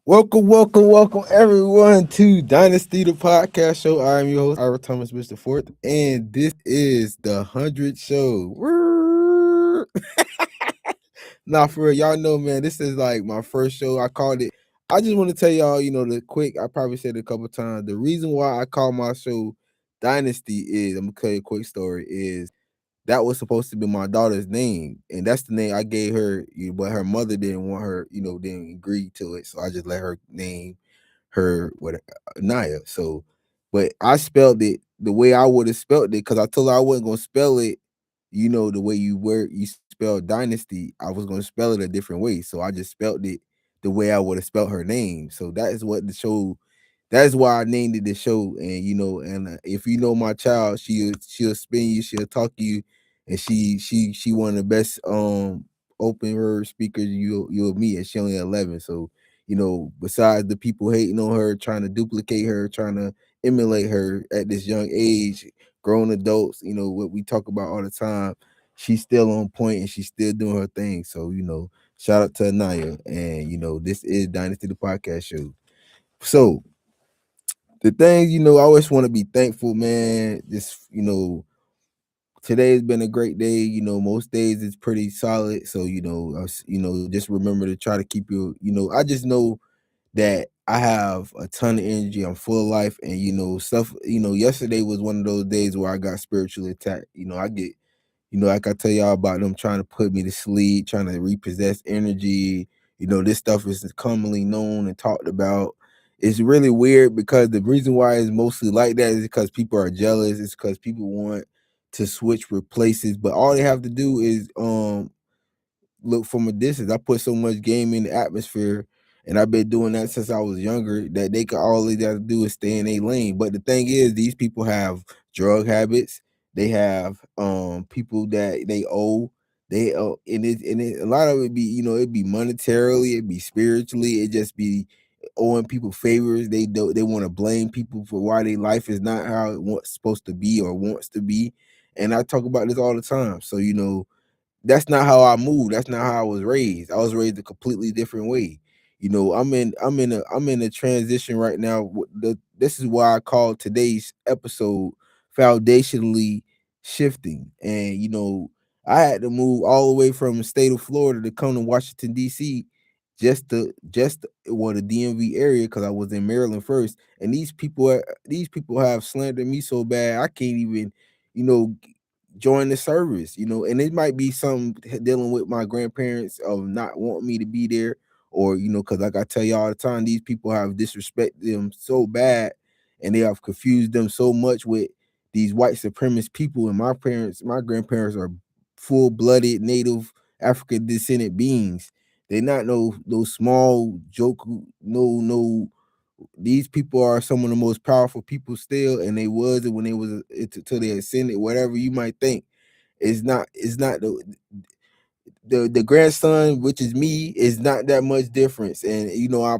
Welcome, everyone to Dynasty the Podcast Show. I am your host, Ira Thomas, Mr. Fourth, and this is the 100th show. Nah, for real, y'all know, man, this is like my first show. I called it. I just want to tell y'all, the quick. I probably said it a couple times. The reason why I call my show Dynasty is I'm gonna tell you a quick story. Is that was supposed to be my daughter's name, and that's the name I gave her. But her mother didn't want her, didn't agree to it, so I just let her name her with Naya. So, but I spelled it the way I would have spelled it because I told her I wasn't gonna spell it, the way you spell dynasty. I was gonna spell it a different way, so I just spelled it the way I would have spelled her name. So that is what the show. That's why I named it the show, and if you know my child, she'll spin you, she'll talk to you, and she one of the best open word speakers you'll meet, and she only 11. So besides the people hating on her, trying to duplicate her, trying to emulate her at this young age, grown adults, what we talk about all the time, she's still on point and she's still doing her thing. So shout out to Anaya, and this is Dynasty the Podcast Show. So the thing, I always want to be thankful, man. Just today has been a great day. Most days it's pretty solid. So just remember to try to keep your. I just know that I have a ton of energy. I'm full of life, and stuff. Yesterday was one of those days where I got spiritually attacked. I get, like I tell y'all about them trying to put me to sleep, trying to repossess energy. This stuff is commonly known and talked about. It's really weird because the reason why it's mostly like that is because people are jealous. It's because people want to switch places, but all they have to do is look from a distance. I put so much game in the atmosphere, and I've been doing that since I was younger. That they can all they got to do is stay in a lane. But the thing is, these people have drug habits. They have people that they owe. They a lot of it be it be monetarily, it be spiritually, it just be owing people favors. They want to blame people for why their life is not how it wants supposed to be or wants to be. And I talk about this all the time. So that's not how I move. That's not how I was raised. I was raised a completely different way. I'm in a transition right now. This is why I call today's episode foundationally shifting. And I had to move all the way from the state of Florida to come to Washington D.C. The DMV area because I was in Maryland first. And these people have slandered me so bad I can't even you know join the service, and it might be something dealing with my grandparents of not wanting me to be there, or because like I tell you all the time, these people have disrespected them so bad, and they have confused them so much with these white supremacist people. And my grandparents are full-blooded native African descendant beings. They're not no small joke. No, these people are some of the most powerful people still, and they was when they was till they ascended. Whatever you might think, it's not the grandson, which is me, is not that much difference. And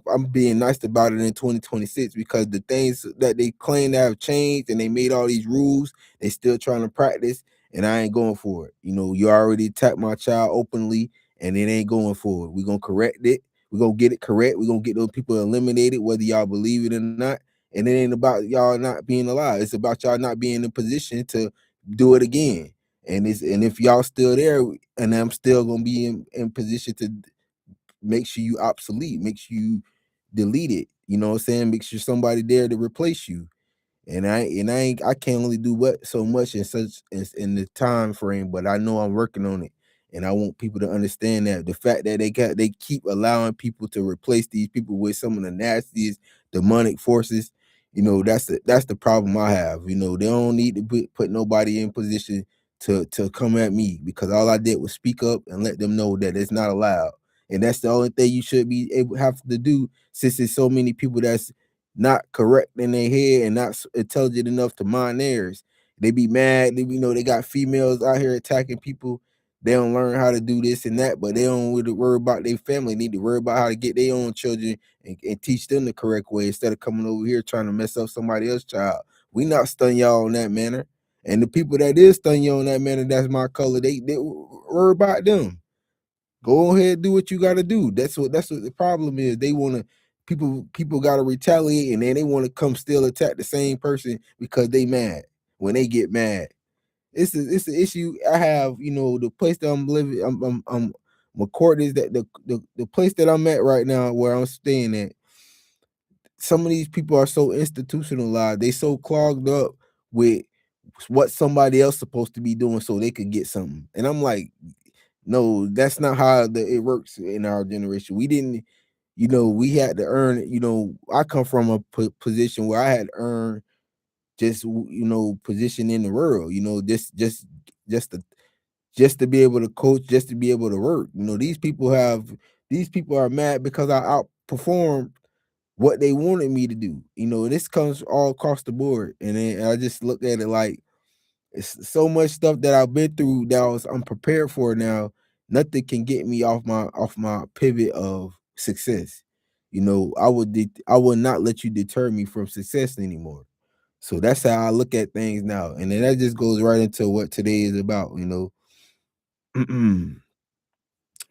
I'm being nice about it in 2026 because the things that they claim to have changed and they made all these rules, they still trying to practice, and I ain't going for it. You already attacked my child openly, and it ain't going for it. We're gonna correct it. We're gonna get it correct. We're gonna get those people eliminated, whether y'all believe it or not. And it ain't about y'all not being alive. It's about y'all not being in a position to do it again. And if y'all still there, and I'm still gonna be in position to make sure you obsolete, make sure you delete it. You know what I'm saying? Make sure somebody there to replace you. And I can't only do what so much in the time frame, but I know I'm working on it. And I want people to understand that the fact that they keep allowing people to replace these people with some of the nastiest demonic forces, that's the problem I have. They don't need to put nobody in position to come at me because all I did was speak up and let them know that it's not allowed. And that's the only thing you should be able have to do, since there's so many people that's not correct in their head and not intelligent enough to mind theirs. They be mad. They got females out here attacking people. They don't learn how to do this and that, but they don't really worry about their family. They need to worry about how to get their own children and teach them the correct way instead of coming over here trying to mess up somebody else's child. We not stun y'all in that manner. And the people that is stun you on that manner, that's my color. They worry about them. Go ahead, do what you got to do. That's what the problem is. They want to people got to retaliate, and then they want to come still attack the same person because they mad when they get mad. It's an issue I have. You know, the place that I'm living, I'm McCourt is that the place that I'm at right now, where I'm staying at. Some of these people are so institutionalized. They so clogged up with what somebody else supposed to be doing so they could get something. And I'm like, no, that's not how it works in our generation. We didn't, we had to earn it. I come from a position where I had to earn just position in the world. Just to just to be able to coach, just to be able to work. These people are mad because I outperformed what they wanted me to do. This comes all across the board, and then I just look at it like it's so much stuff that I've been through that I'm prepared for now. Nothing can get me off my pivot of success. I would not let you deter me from success anymore. So that's how I look at things now. And then that just goes right into what today is about.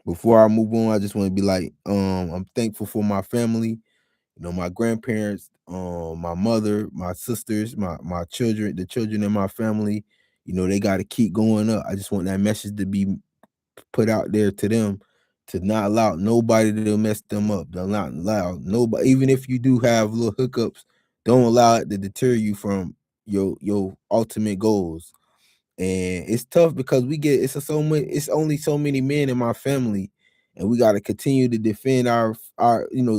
Before I move on, I just want to be like, I'm thankful for my family, my grandparents, my mother, my sisters, my children, the children in my family. They got to keep going up. I just want that message to be put out there to them, to not allow nobody to mess them up. They'll not allow nobody, even if you do have little hiccups, don't allow it to deter you from your ultimate goals. And it's tough because it's only so many men in my family, and we got to continue to defend our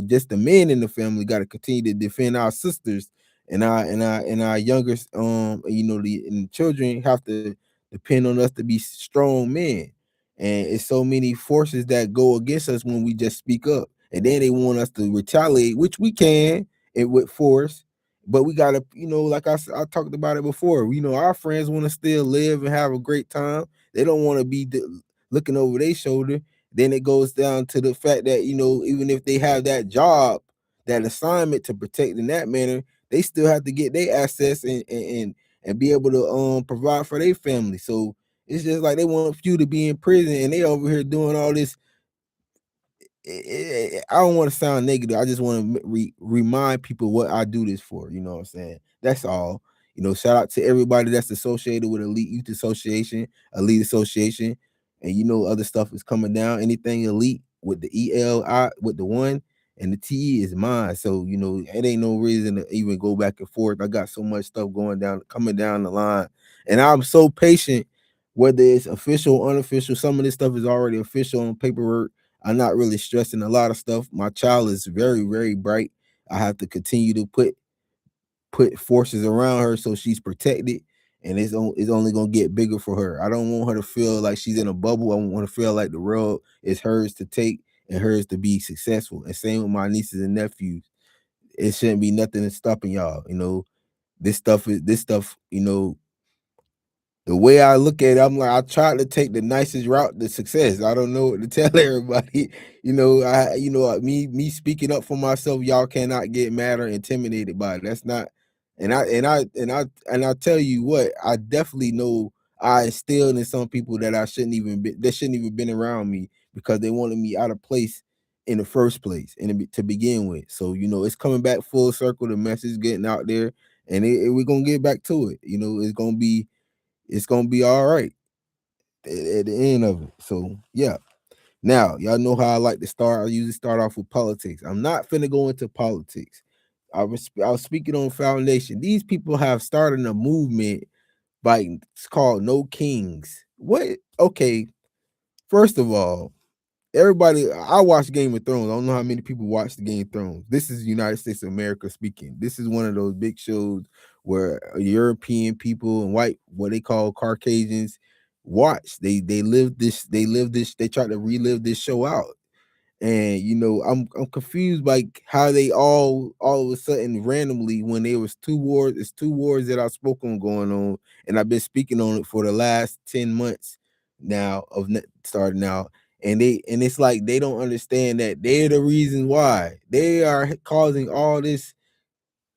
just the men in the family got to continue to defend our sisters and our younger the children have to depend on us to be strong men. And it's so many forces that go against us when we just speak up, and then they want us to retaliate, which we can, and with force. But we gotta, like I talked about it before. Our friends want to still live and have a great time. They don't want to be looking over their shoulder. Then it goes down to the fact that even if they have that job, that assignment to protect in that manner, they still have to get their assets and be able to provide for their family. So it's just like they want you to be in prison, and they over here doing all this. I don't want to sound negative. I just want to remind people what I do this for. You know what I'm saying? That's all. Shout out to everybody that's associated with Elite Youth Association, Elite Association, and other stuff is coming down. Anything elite with the ELI with the one and the TE is mine. So it ain't no reason to even go back and forth. I got so much stuff coming down the line, and I'm so patient. Whether it's official or unofficial, some of this stuff is already official on paperwork. I'm not really stressing a lot of stuff. My child is very, very bright. I have to continue to put forces around her so she's protected, and it's only gonna get bigger for her. I don't want her to feel like she's in a bubble. I want her to feel like the world is hers to take and hers to be successful. And same with my nieces and nephews. It shouldn't be nothing that's stopping y'all. This stuff. The way I look at it, I'm like, I try to take the nicest route to success. I don't know what to tell everybody. Me speaking up for myself, y'all cannot get mad or intimidated by it. That's not, and I tell you what, I definitely know I instilled in some people that shouldn't even been around me because they wanted me out of place in the first place and to begin with. So it's coming back full circle. The message getting out there, and we're gonna get back to it. It's gonna be all right at the end of it. So yeah. Now y'all know how I like to start. I usually start off with politics. I'm not finna go into politics. I was speaking on foundation. These people have started a movement it's called No Kings. What? Okay. First of all, everybody, I watch Game of Thrones. I don't know how many people watch the Game of Thrones. This is the United States of America speaking. This is one of those big shows where European people and what they call Caucasians watch. They live this. They live this. They try to relive this show out. And I'm confused by how they all of a sudden randomly, when there was two wars that I spoke on going on, and I've been speaking on it for the last 10 months now starting out. And it's like they don't understand that they're the reason why they are causing all this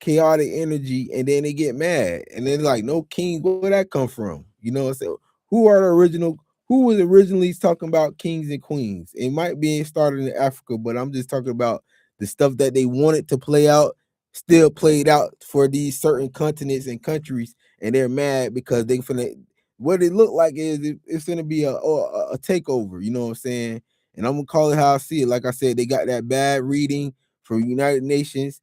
chaotic energy, and then they get mad, and then like, no king, where that come from? So who are the original who was originally talking about kings and queens? It might be started in Africa, but I'm just talking about the stuff that they wanted to play out, still played out for these certain continents and countries, and they're mad because they finna. What it looked like is it's gonna be a takeover. You know what I'm saying? And I'm gonna call it how I see it. Like I said, they got that bad reading from United Nations,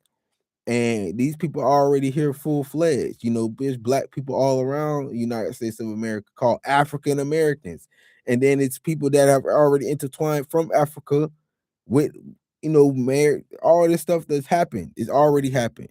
and these people are already here full fledged. You know, there's black people all around the United States of America called African Americans, and then it's people that have already intertwined from Africa with, you know, married. All this stuff that's happened is already happened.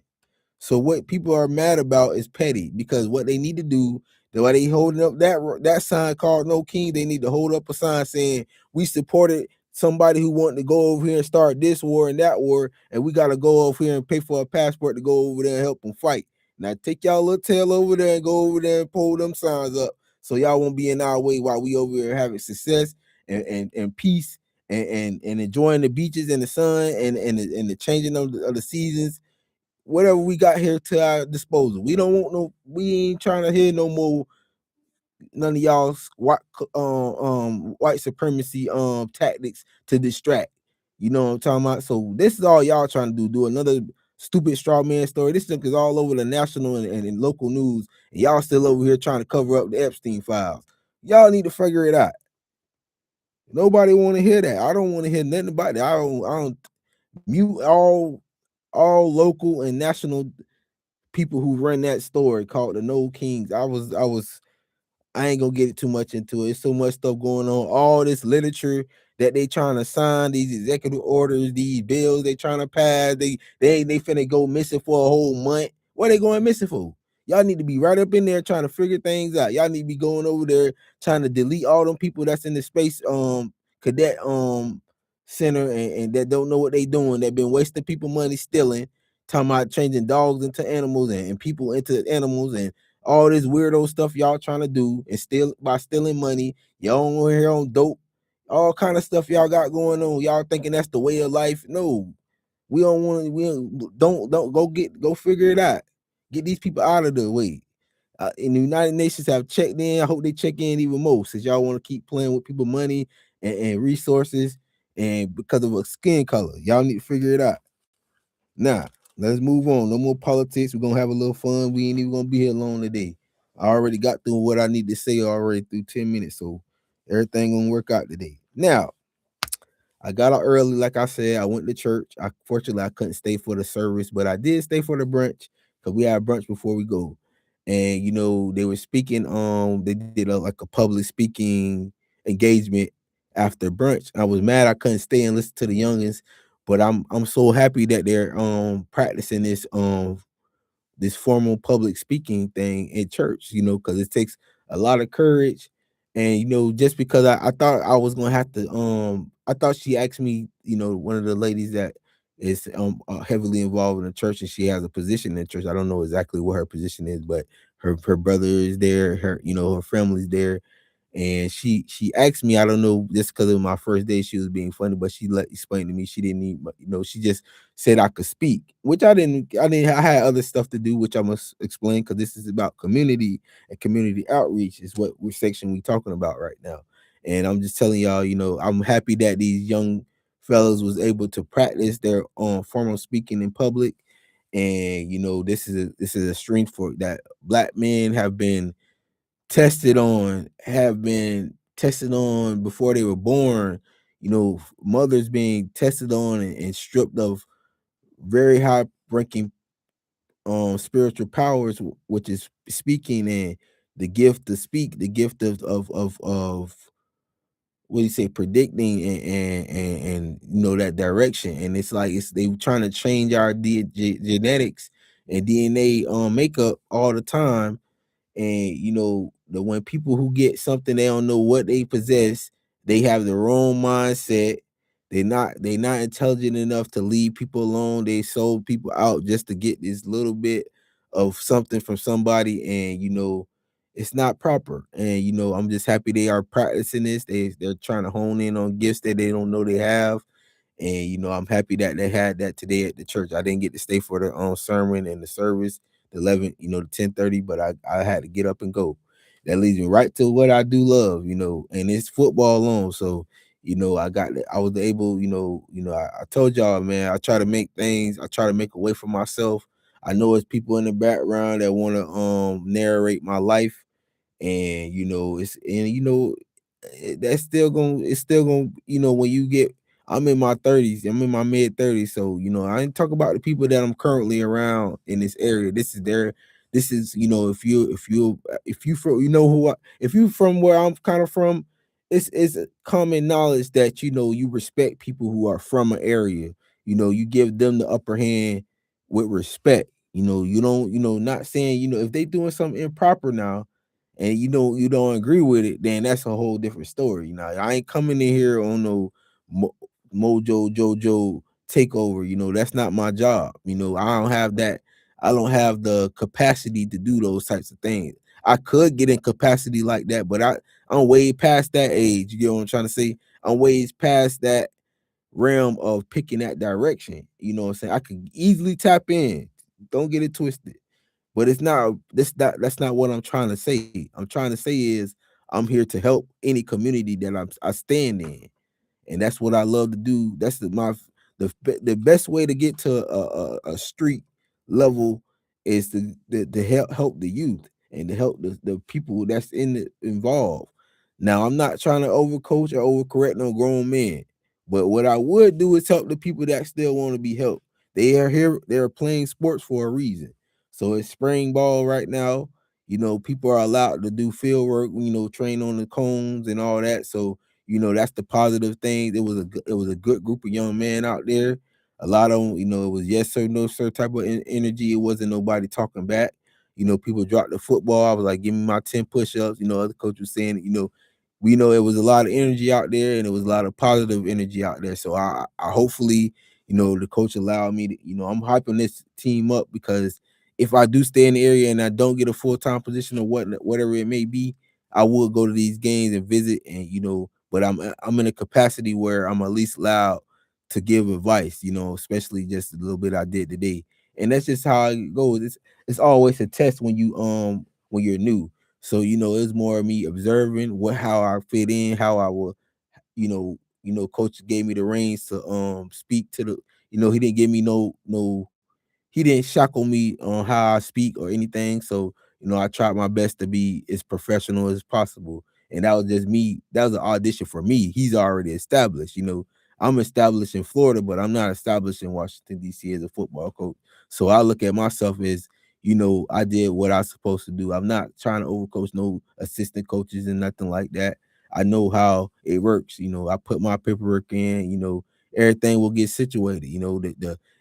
So what people are mad about is petty, because what they need to do, the way they holding up that sign called No King, they need to hold up a sign saying we supported somebody who wanted to go over here and start this war and that war, and we got to go over here and pay for a passport to go over there and help them fight. Now take y'all little tail over there and go over there and pull them signs up, so y'all won't be in our way while we over here having success and peace and enjoying the beaches and the sun and the changing of the seasons, whatever we got here to our disposal. We don't want no. We ain't trying to hear no more. None of y'all's white supremacy tactics to distract. You know what I'm talking about? So this is all y'all trying to do another stupid straw man story. This stuff is all over the national and local news, and y'all still over here trying to cover up the Epstein files. Y'all need to figure it out. Nobody want to hear that. I don't want to hear nothing about that. I don't mute all local and national people who run that store called the No Kings. I ain't gonna get it too much into it. It's so much stuff going on. All this literature that they trying to sign, these executive orders, these bills they trying to pass. They finna go missing for a whole month. What are they going missing for? Y'all need to be right up in there trying to figure things out. Y'all need to be going over there trying to delete all them people that's in the space cadet center and that don't know what they doing. That been wasting people money, stealing, talking about changing dogs into animals and people into animals and all this weirdo stuff y'all trying to do, and still by stealing money, y'all on here on dope, all kind of stuff y'all got going on. Y'all thinking that's the way of life. No, we don't want to. Don't go figure it out. Get these people out of the way. And the United Nations have checked in. I hope they check in even more, since y'all want to keep playing with people money and resources, and because of a skin color, y'all need to figure it out. Now, let's move on. No more politics. We're gonna have a little fun. We ain't even gonna be here long today. I already got through what I need to say already through 10 minutes. So everything gonna work out today. Now, I got out early, like I said. I went to church. Fortunately I couldn't stay for the service, but I did stay for the brunch because we had brunch before we go. And you know, they were speaking. They did like a public speaking engagement after brunch. I was mad I couldn't stay and listen to the youngins, but I'm so happy that they're practicing this formal public speaking thing in church, you know, because it takes a lot of courage. And you know, just because I thought I was gonna have to I thought she asked me, you know, one of the ladies that is heavily involved in the church, and she has a position in the church. I don't know exactly what her position is, but her brother is there, her, you know, her family's there, and she asked me, I don't know, just because of my first day she was being funny, but she let explain to me she didn't need, you know, she just said I could speak, which I had other stuff to do, which I must explain, because this is about community and community outreach is what we're section we talking about right now. And I'm just telling y'all, you know, I'm happy that these young fellows was able to practice their formal speaking in public. And you know, this is a strength for that black men have been tested on before they were born. You know, mothers being tested on and stripped of very high ranking spiritual powers, which is speaking, and the gift to speak, the gift of what do you say, predicting and you know, that direction. And it's like it's they trying to change our genetics and DNA makeup all the time. And you know, the when people who get something, they don't know what they possess, they have the wrong mindset. They not intelligent enough to leave people alone. They sold people out just to get this little bit of something from somebody, and you know, it's not proper. And you know, I'm just happy they are practicing this. They're trying to hone in on gifts that they don't know they have. And you know, I'm happy that they had that today at the church. I didn't get to stay for the sermon and the service, the 11, you know, the 10:30, but I had to get up and go. that leads me right to what I do love, and it's football alone. So, I was able, I told y'all, man, I try to make a way for myself. I know it's people in the background that want to narrate my life, and that's still going it's still going when you get I'm in my 30s, I'm in my mid 30s, so I ain't talk about the people that I'm currently around in this area. This is if you from if you from where I'm kind of from, it's a common knowledge that you respect people who are from an area. You give them the upper hand with respect. You don't, not saying, if they doing something improper now, and you don't agree with it, then that's a whole different story. I ain't coming in here on no mo- mojo jojo takeover. That's not my job. I don't have that. I don't have the capacity to do those types of things. I could get in capacity like that, but I'm way past that age. You know what I'm trying to say? I'm way past that realm of picking that direction. You know what I'm saying? I could easily tap in. Don't get it twisted. But that's not what I'm trying to say. I'm trying to say is I'm here to help any community that I stand in, and that's what I love to do. That's the best way to get to a street level is to help the youth and to help the people that's involved. Now I'm not trying to overcoach or overcorrect no grown men, but what I would do is help the people that still want to be helped. They are here. They're playing sports for a reason. So it's spring ball right now. People are allowed to do field work. Train on the cones and all that. So that's the positive thing. It was a good group of young men out there. A lot of them, it was yes sir, no sir type of energy. It wasn't nobody talking back. People dropped the football. I was like, give me my 10 push-ups. Other coach was saying, we know it was a lot of energy out there, and it was a lot of positive energy out there. So I hopefully, the coach allowed me to, I'm hyping this team up, because if I do stay in the area and I don't get a full-time position or whatever it may be, I will go to these games and visit, and but I'm in a capacity where I'm at least allowed to give advice, especially just a little bit I did today. And that's just how it goes. It's always a test when you're new. So it's more of me observing how I fit in, how I will, coach gave me the reins to speak to the, he didn't give me he didn't shackle me on how I speak or anything. So, I tried my best to be as professional as possible. And that was just me. That was an audition for me. He's already established. I'm established in Florida, but I'm not established in Washington, D.C. as a football coach. So I look at myself as, I did what I was supposed to do. I'm not trying to overcoach no assistant coaches and nothing like that. I know how it works. I put my paperwork in, everything will get situated.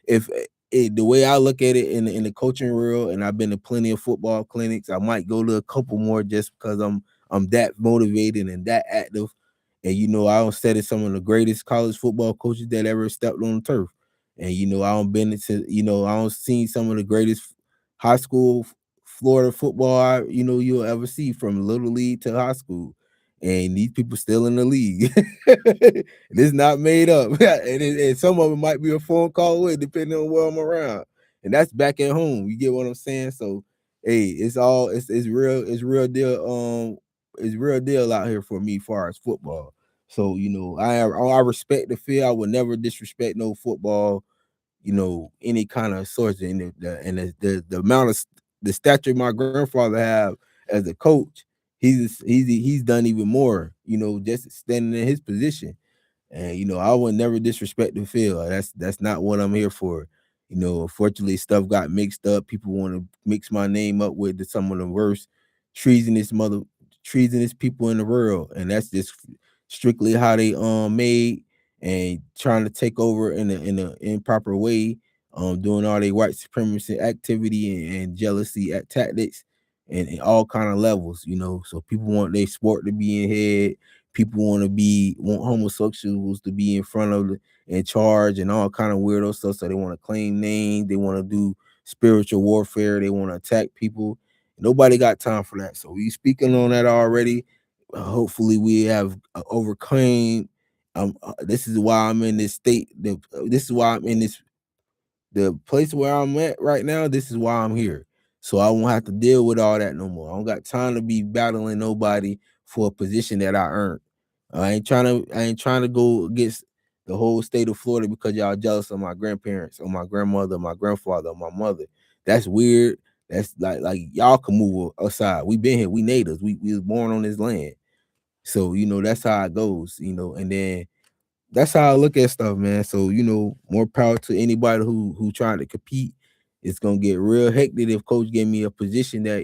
If the way I look at it in the coaching world, and I've been to plenty of football clinics. I might go to a couple more just because I'm that motivated and that active. And I don't study some of the greatest college football coaches that ever stepped on the turf. And I don't been into, I don't seen some of the greatest high school Florida football you'll ever see, from little league to high school. And these people still in the league. It's not made up. And some of it might be a phone call away, depending on where I'm around. And that's back at home. You get what I'm saying? So hey, it's real deal. It's real deal out here for me as far as football. So I respect the field. I would never disrespect no football, any kind of source. And the amount of the stature my grandfather have as a coach, he's done even more, just standing in his position. And I would never disrespect the field. That's not what I'm here for. Unfortunately, stuff got mixed up. People want to mix my name up with some of the worst treasonous treasonous people in the world, and that's just strictly how they made, and trying to take over in a improper way, doing all their white supremacy activity and jealousy at tactics, and all kind of levels. So people want their sport to be in head. People want homosexuals to be in front of in charge, and all kind of weirdo stuff. So they want to claim names, they want to do spiritual warfare, they want to attack people. Nobody got time for that. So we speaking on that already. Hopefully we have overcame. This is why I'm in this state. This is why I'm in the place where I'm at right now. This is why I'm here. so I won't have to deal with all that no more. I don't got time to be battling nobody for a position that I earned. I ain't trying to go against the whole state of Florida because y'all jealous of my grandparents or my grandmother, my grandfather, or my mother. That's weird. That's like y'all can move aside. We been here. We natives. We was born on this land. So that's how it goes. And then that's how I look at stuff, man. So more power to anybody who trying to compete. It's gonna get real hectic if coach gave me a position that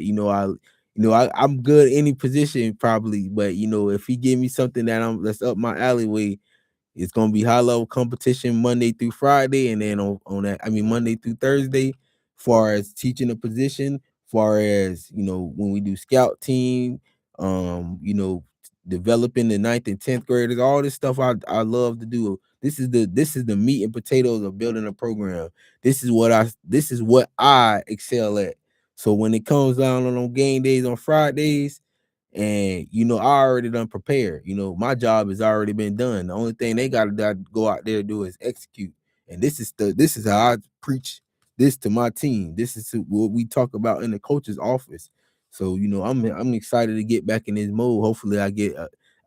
I'm good any position probably, but if he give me something that's up my alleyway, it's gonna be high level competition Monday through Friday, and then on that, I mean Monday through Thursday, far as teaching a position, far as when we do scout team, developing the ninth and 10th graders, all this stuff I love to do. This is the meat and potatoes of building a program. This is what I excel at. So when it comes down on game days on Fridays, and I already done prepared. My job has already been done. The only thing they gotta go out there and do is execute. And this is how I preach this to my team. This is what we talk about in the coach's office. So I'm excited to get back in this mode. Hopefully I get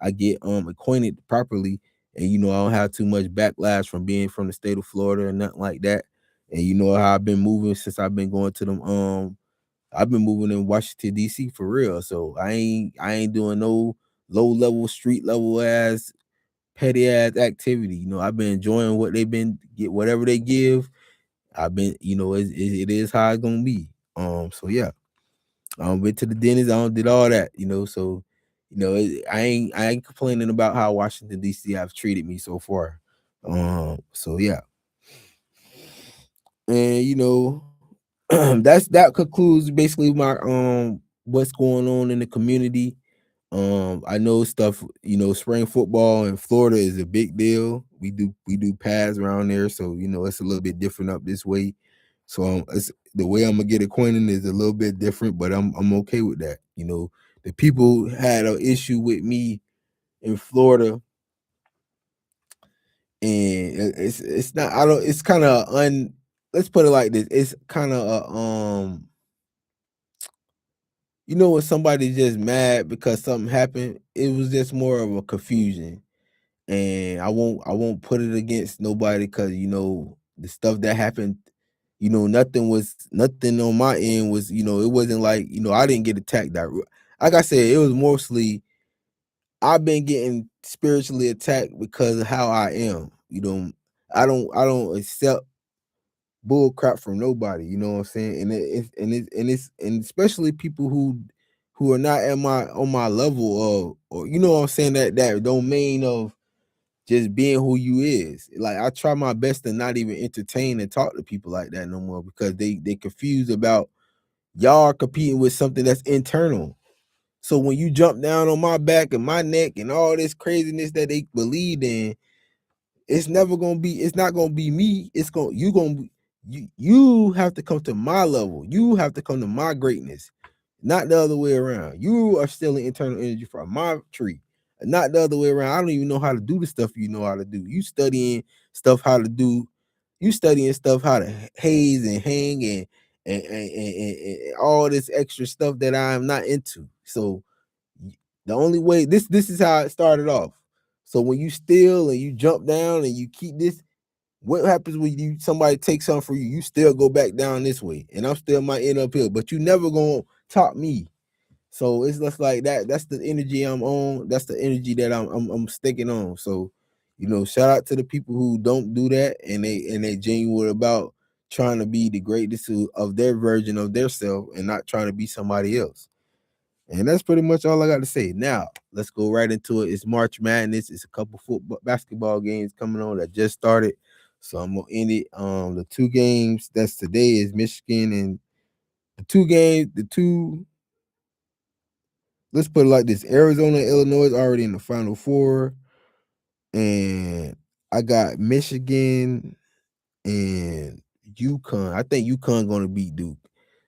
acquainted properly, and I don't have too much backlash from being from the state of Florida and nothing like that. And you know how I've been moving since I've been going to them I've been moving in Washington D.C. for real, so I ain't doing no low level, street level ass, petty ass activity. I've been enjoying what they've been get whatever they give. I've been, it is how it's gonna be. So yeah, I went to the dentist. I don't did all that. So I ain't complaining about how Washington D.C. have treated me so far. So yeah, and that concludes basically my what's going on in the community. I know stuff, spring football in Florida is a big deal. We do pads around there, so it's a little bit different up this way. So it's the way I'm gonna get acquainted is a little bit different, but I'm okay with that. The people had an issue with me in Florida, and it's not I don't it's kind of let's put it like this. It's kind of when somebody's just mad because something happened, it was just more of a confusion. And I won't put it against nobody because the stuff that happened, nothing on my end was, it wasn't like, I didn't get attacked that like I said, it was mostly I've been getting spiritually attacked because of how I am. I don't accept bull crap from nobody, you know what I'm saying? And especially people who are not at my on my level of, or you know what I'm saying, that domain of just being who you is. Like I try my best to not even entertain and talk to people like that no more because they confused about y'all are competing with something that's internal. So when you jump down on my back and my neck and all this craziness that they believed in, it's not gonna be me. You have to come to my level. You have to come to my greatness, not the other way around. You are stealing internal energy from my tree, not the other way around. I don't even know how to do the stuff you know how to do. Stuff how to do, you studying stuff how to haze and hang and all this extra stuff that I'm not into. So the only way this is how it started off. So when you steal and you jump down and you keep this, what happens when somebody takes something from you? You still go back down this way, and I'm still might end up here, but you never gonna top me. So it's just like that. That's the energy I'm on. That's the energy that I'm sticking on. So, shout out to the people who don't do that and they genuine about trying to be the greatest of their version of their self and not trying to be somebody else. And that's pretty much all I got to say. Now, let's go right into it. It's March Madness. It's a couple football basketball games coming on that just started. So I'm gonna end it. The two games that's today is Michigan, and the two, let's put it like this. Arizona, Illinois is already in the Final Four. And I got Michigan and UConn. I think UConn gonna beat Duke.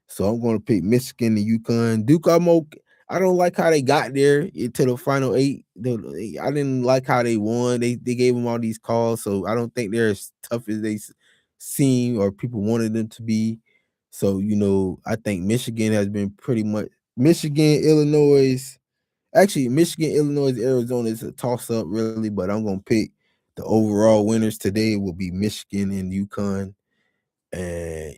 So I'm gonna pick Michigan and UConn. Duke, I'm okay. I don't like how they got there into the final eight. I didn't like how they won. They gave them all these calls, so I don't think they're as tough as they seem or people wanted them to be. So, I think Michigan has been pretty much Michigan, Illinois. Actually, Michigan, Illinois, Arizona is a toss up, really, but I'm gonna pick the overall winners today will be Michigan and UConn. And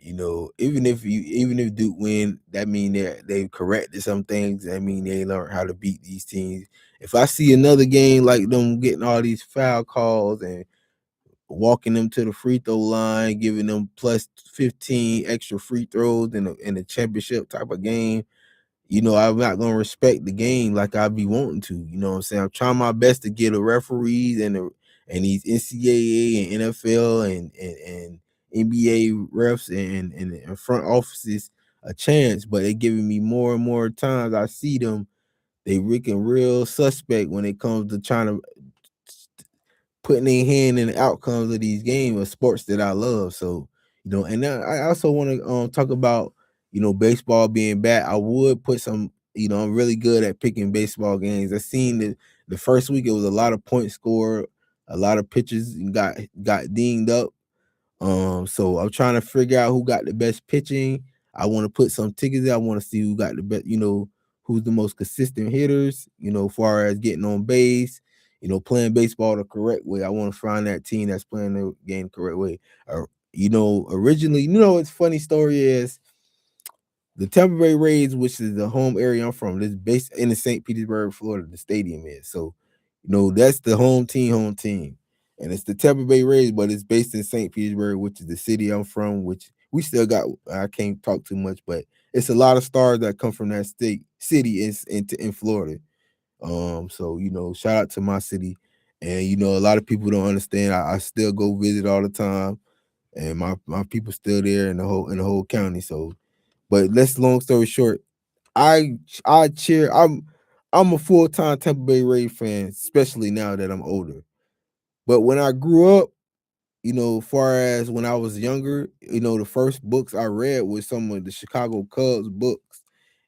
even if Duke win, that mean that they've corrected some things. That mean they learned how to beat these teams. If I see another game like them getting all these foul calls and walking them to the free throw line, giving them plus 15 extra free throws in a championship type of game, I'm not gonna respect the game like I be wanting to. You know what I'm saying? I'm trying my best to get the referees and these NCAA and NFL and NBA refs and front offices a chance, but they giving me more and more times I see them. They looking real suspect when it comes to trying to putting their hand in the outcomes of these games or sports that I love. So, and now I also want to talk about, baseball being back. I would put some, I'm really good at picking baseball games. I seen the first week it was a lot of points scored, a lot of pitches got dinged up. So I'm trying to figure out who got the best pitching. I want to put some tickets there. I want to see who got the best, who's the most consistent hitters, far as getting on base, playing baseball the correct way. I want to find that team that's playing the game the correct way. Originally, it's funny story is the Tampa Bay Rays, which is the home area I'm from, is based in the St. Petersburg, Florida, the stadium is. So, that's the home team. And it's the Tampa Bay Rays, but it's based in St. Petersburg, which is the city I'm from, which we still got. I can't talk too much, but it's a lot of stars that come from that city in Florida. So shout out to my city. And a lot of people don't understand. I still go visit all the time, and my people still there in the whole county. So, but let's long story short, I cheer. I'm a full time Tampa Bay Rays fan, especially now that I'm older. But when I grew up, far as when I was younger, the first books I read was some of the Chicago Cubs books,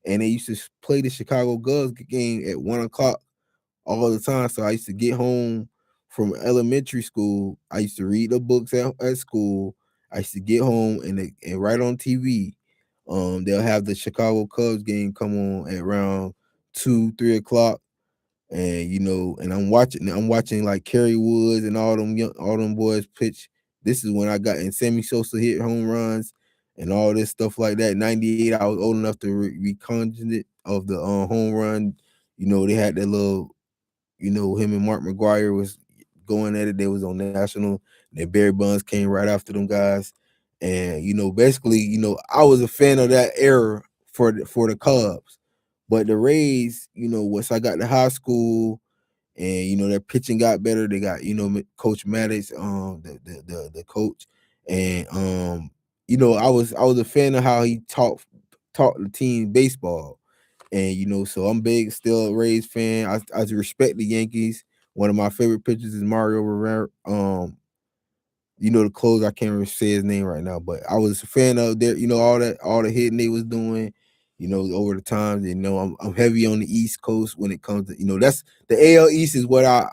and they used to play the Chicago Cubs game at 1 o'clock all the time. So I used to get home from elementary school. I used to read the books at school. I used to get home and right on TV. They'll have the Chicago Cubs game come on at around 2, 3 o'clock, and and I'm watching like Kerry Woods and all them boys pitch. This is when I got and Sammy Sosa hit home runs and all this stuff like that. 98, I was old enough to recognizant of the home run. They had that little, him and Mark McGuire was going at it. They was on national. And Barry Bonds came right after them guys. And basically, I was a fan of that era for the Cubs. But the Rays, once I got to high school and their pitching got better, they got Coach Maddox, the coach, and I was a fan of how he taught the team baseball, and so I'm big still a Rays fan. I respect the Yankees. One of my favorite pitchers is Mario Rivera. The closer, I can't even say his name right now, but I was a fan of their, all the hitting they was doing, over the times. I'm heavy on the East Coast when it comes to, that's the AL East is what I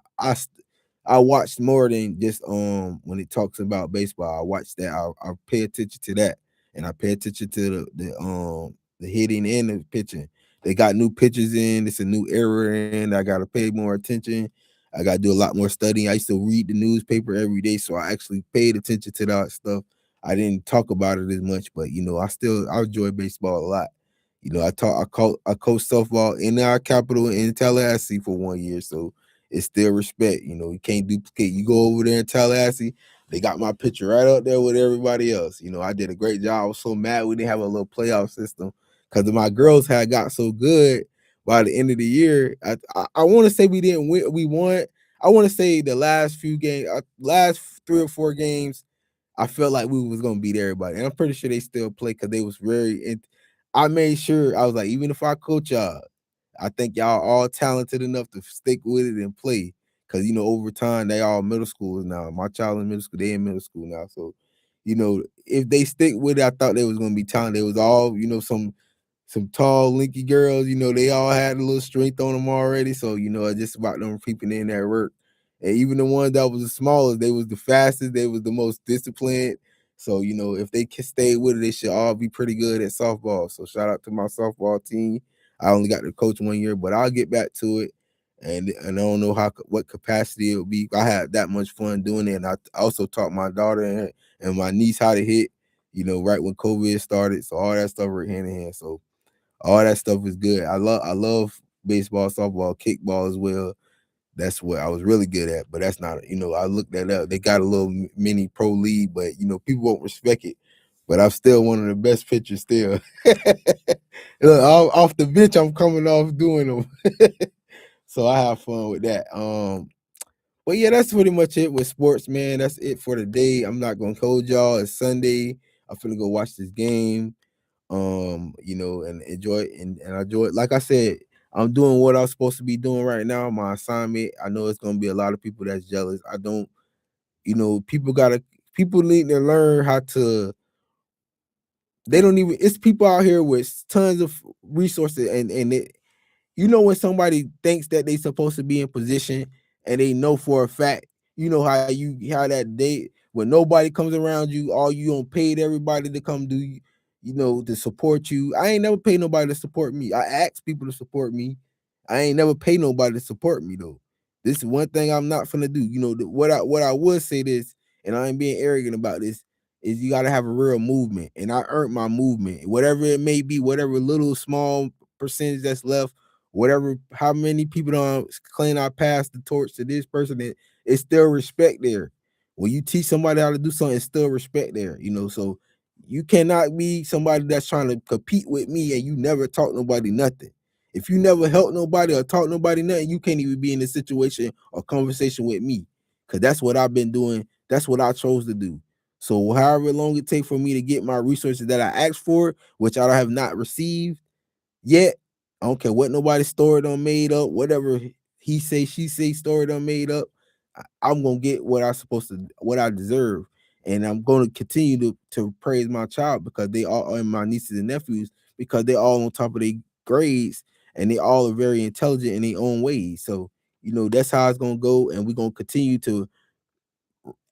watched more than just when it talks about baseball. I watch that. I pay attention to that, and I pay attention to the hitting and the pitching. They got new pitchers in. It's a new era, and I gotta pay more attention. I got to do a lot more studying. I used to read the newspaper every day, so I actually paid attention to that stuff. I didn't talk about it as much, but I enjoy baseball a lot. I coached softball in our capital in Tallahassee for 1 year, so it's still respect. You can't duplicate. You go over there in Tallahassee, they got my picture right up there with everybody else. I did a great job. I was so mad we didn't have a little playoff system because my girls had got so good by the end of the year. I want to say we didn't win. We won. I want to say the last few games, last 3 or 4 games, I felt like we was gonna beat everybody, and I'm pretty sure they still play because they was very. I made sure I was like, even if I coach y'all, I think y'all all talented enough to stick with it and play. Cause over time they all middle schoolers now. My child in middle school, they in middle school now. So, if they stick with it, I thought they was gonna be talented. They was all, some tall, linky girls. They all had a little strength on them already. So, it's just about them peeping in that work. And even the ones that was the smallest, they was the fastest, they was the most disciplined. So, if they can stay with it, they should all be pretty good at softball. So shout out to my softball team. I only got to coach 1 year, but I'll get back to it. And I don't know what capacity it will be. I had that much fun doing it. And I also taught my daughter and my niece how to hit, right when COVID started. So all that stuff were hand in hand. So all that stuff is good. I love baseball, softball, kickball as well. That's what I was really good at, but that's not, I looked that up. They got a little mini pro league, but people won't respect it. But I'm still one of the best pitchers still. Look, off the bench, I'm coming off doing them. So I have fun with that. But yeah, that's pretty much it with sports, man. That's it for the day. I'm not gonna hold y'all. It's Sunday. I'm finna go watch this game. And enjoy it and I enjoy it. Like I said, I'm doing what I'm supposed to be doing right now, my assignment. I know it's gonna be a lot of people that's jealous. I don't, people need to learn how to they don't even it's people out here with tons of resources and it, when somebody thinks that they supposed to be in position and they know for a fact, how that day when nobody comes around you, all you don't paid everybody to come do to support you. I ain't never paid nobody to support me. I ask people to support me. I ain't never pay nobody to support me though. This is one thing I'm not finna do. What I would say this, and I ain't being arrogant about this, is you gotta have a real movement. And I earned my movement. Whatever it may be, whatever little small percentage that's left, whatever how many people don't claim I passed the torch to this person, it's still respect there. When you teach somebody how to do something, it's still respect there, so you cannot be somebody that's trying to compete with me and you never taught nobody nothing. If you never helped nobody or taught nobody nothing, you can't even be in a situation or conversation with me. Cause that's what I've been doing. That's what I chose to do. So however long it takes for me to get my resources that I asked for, which I have not received yet. I don't care what nobody story done made up, whatever he say, she say story done made up. I'm gonna get what I deserve. And I'm gonna continue to praise my child because they all and my nieces and nephews, because they're all on top of their grades and they all are very intelligent in their own ways. So, that's how it's gonna go. And we're gonna continue to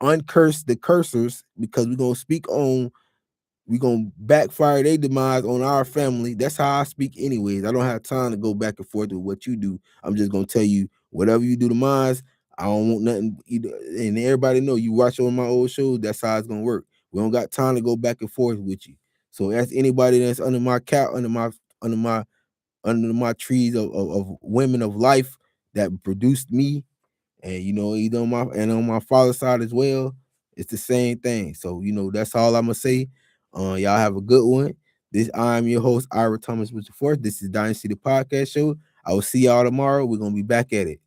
uncurse the cursors because we're gonna backfire their demise on our family. That's how I speak, anyways. I don't have time to go back and forth with what you do. I'm just gonna tell you, whatever you do to mine, I don't want nothing either. And everybody know you watch on my old shows, that's how it's gonna work. We don't got time to go back and forth with you. So ask anybody that's under my couch, under my trees of women of life that produced me, and either on my father's side as well, it's the same thing. So that's all I'm gonna say. Y'all have a good one. I'm your host, Ira Thomas with the Fourth. This is Dynasty the Podcast Show. I will see y'all tomorrow. We're gonna be back at it.